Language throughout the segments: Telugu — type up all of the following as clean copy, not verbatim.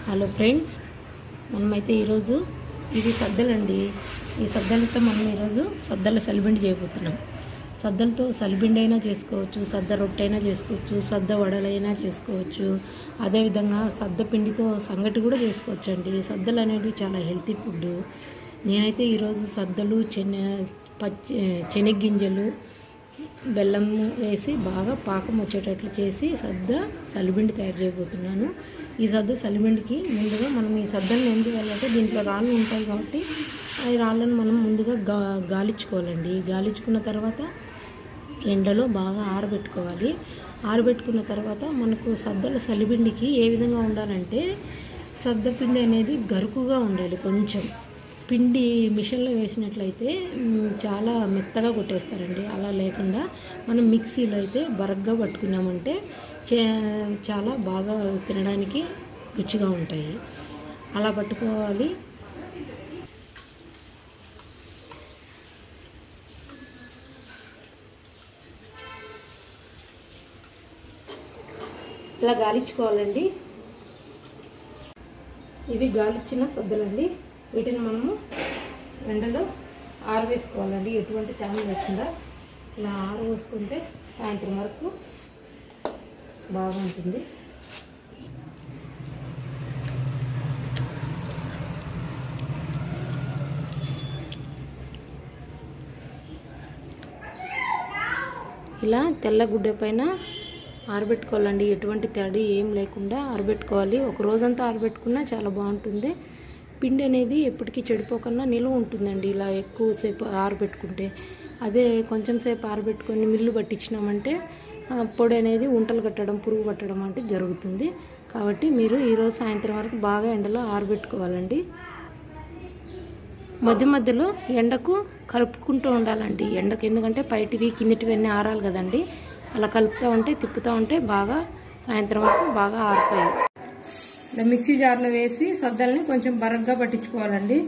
హలో ఫ్రెండ్స్, మనమైతే ఈరోజు ఇది సద్దలండి. ఈ సద్దలతో మనం ఈరోజు సద్దల సలిబిండి చేయబోతున్నాం. సద్దలతో సలిబిండి అయినా చేసుకోవచ్చు, సద్ద రొట్టె అయినా చేసుకోవచ్చు, సద్ద వడలైనా చేసుకోవచ్చు. అదేవిధంగా సద్ద పిండితో సంగటి కూడా చేసుకోవచ్చు అండి. సద్దలు అనేవి చాలా హెల్తీ ఫుడ్. నేనైతే ఈరోజు సద్దలు శనగగింజలు బెల్లం వేసి బాగా పాకం వచ్చేటట్లు చేసి సద్ద సలిబిండి తయారు చేయబోతున్నాను. ఈ సద్ద సలిబిండికి ముందుగా మనం ఈ సద్దలను ఏం చేయాలంటే దీంట్లో రాళ్ళు ఉంటాయి కాబట్టి ఈ రాళ్ళను మనం ముందుగా గాలించుకోవాలండి. గాలించుకున్న తర్వాత ఎండలో బాగా ఆరబెట్టుకోవాలి. ఆరబెట్టుకున్న తర్వాత మనకు సద్దల సలిబిండికి ఏ విధంగా ఉండాలంటే సద్ద పిండి అనేది గరుకుగా ఉండాలి. కొంచెం పిండి మిషన్లో వేసినట్లయితే చాలా మెత్తగా కొట్టేస్తారండి. అలా లేకుండా మనం మిక్సీలో అయితే బరగ్గా పట్టుకున్నామంటే చాలా బాగా తినడానికి రుచిగా ఉంటాయి. అలా పట్టుకోవాలి. ఇలా గాలించుకోవాలండి. ఇవి గాలిచ్చిన సద్దలండి. వీటిని మనము ఎండలో ఆరవేసుకోవాలండి. ఎటువంటి తేమ లేకుండా ఇలా ఆరవేసుకుంటే సాయంత్రం వరకు బాగా ఉంటుంది. ఇలా తెల్ల గుడ్డ పైన ఆరబెట్టుకోవాలండి. ఎటువంటి తడి ఏం లేకుండా ఆరబెట్టుకోవాలి. ఒక రోజంతా ఆరబెట్టుకున్నా చాలా బాగుంటుంది. పిండి అనేది ఎప్పటికీ చెడిపోకుండా నిల్వ ఉంటుందండి ఇలా ఎక్కువసేపు ఆరబెట్టుకుంటే. అదే కొంచెం సేపు ఆరబెట్టుకొని మిల్లు పట్టించినామంటే పొడి అనేది ఉంటలు కట్టడం, పురుగు పట్టడం అంటే జరుగుతుంది. కాబట్టి మీరు ఈరోజు సాయంత్రం వరకు బాగా ఎండలో ఆరబెట్టుకోవాలండి. మధ్య మధ్యలో ఎండకు కలుపుకుంటూ ఉండాలండి. ఎండకు ఎందుకంటే పైటివి కిందిటివి అన్నీ ఆరాలి కదండి. అలా కలుపుతూ ఉంటే తిప్పుతూ ఉంటే బాగా సాయంత్రం వరకు బాగా ఆరుతాయి. ఇలా మిక్సీ జార్లో వేసి సద్దల్ని కొంచెం బరగ్గా పట్టించుకోవాలండి.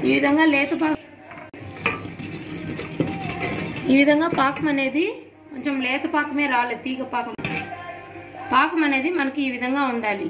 ఈ విధంగా పాకం అనేది కొంచెం లేత పాకమే రావాలి. తీగ పాకం అనేది మనకి ఈ విధంగా ఉండాలి.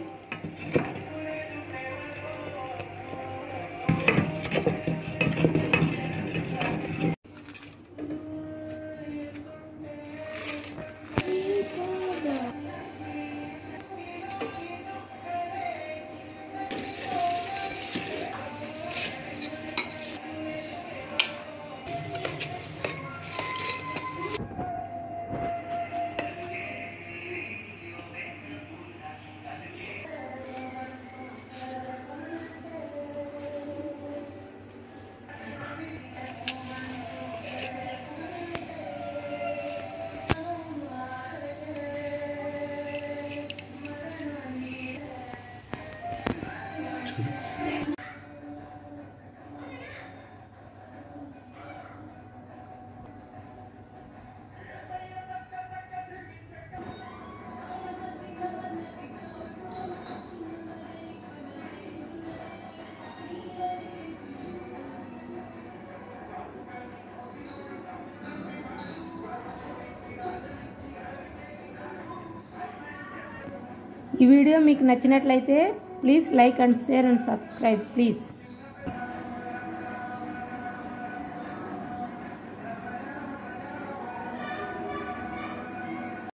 ఈ వీడియో మీకు నచ్చినట్లయితే please like and share and subscribe please.